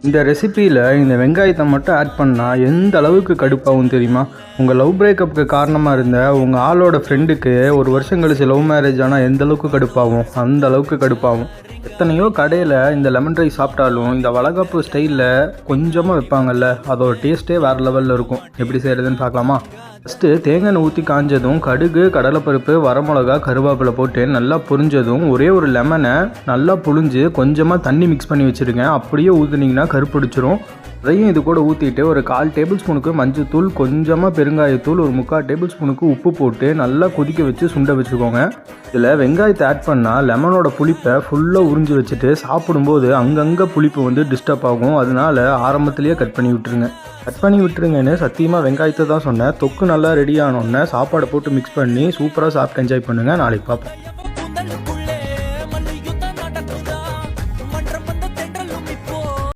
இந்த ரெசிப்பியில் இந்த வெங்காயத்தை மட்டும் ஆட் பண்ணால் எந்த அளவுக்கு கடுப்பாகும் தெரியுமா? உங்கள் லவ் பிரேக்கப்புக்கு காரணமாக இருந்த உங்கள் ஆளோட ஃப்ரெண்டுக்கு ஒரு வருஷம் கழிச்சு லவ் மேரேஜ் ஆனால் எந்த அளவுக்கு கடுப்பாகும், அந்த அளவுக்கு கடுப்பாகும். எத்தனையோ கடையில் இந்த லெமன் ரைஸ் சாப்பிட்டாலும் இந்த வளகாப்பு ஸ்டைலில் கொஞ்சமாக வைப்பாங்கல்ல, அதோட டேஸ்ட்டே வேறு லெவலில் இருக்கும். எப்படி செய்கிறதுன்னு பார்க்கலாமா? ஃபஸ்ட்டு தேங்காய் எண்ணெய் ஊற்றி காஞ்சதும் கடுகு, கடலைப்பருப்பு, வரமிளகா, கருவேப்பிலை போட்டு நல்லா பொரிஞ்சதும் ஒரே ஒரு லெமனை நல்லா புழிஞ்சு கொஞ்சமாக தண்ணி மிக்ஸ் பண்ணி வச்சுருங்க. அப்படியே ஊற்றுனீங்கன்னா கருப்பிடிச்சிரும். அதையும் இது கூட ஊற்றிட்டு ஒரு 1/4 டேபிள் ஸ்பூனுக்கு மஞ்சள்தூள், கொஞ்சமாக பெருங்காயத்தூள், ஒரு 3/4 டேபிள் ஸ்பூனுக்கு உப்பு போட்டு நல்லா கொதிக்க வச்சு சுண்ட வச்சுக்கோங்க. இதில் வெங்காயத்தை ஆட் பண்ணால் லெமனோட புளிப்பை ஃபுல்லாக உறிஞ்சி வச்சுட்டு சாப்பிடும்போது அங்கங்கே புளிப்பு டிஸ்டர்ப் ஆகும். அதனால ஆரம்பத்துலேயே கட் பண்ணி விட்டுருங்கன்னு சத்தியமாக வெங்காயத்தை தான் சொன்னேன். தொக்கு நல்லா ரெடி ஆனோடனே சாப்பாடை போட்டு மிக்ஸ் பண்ணி சூப்பராக சாப்பிட்டு என்ஜாய் பண்ணுங்கள். நாளைக்கு பார்ப்போம்.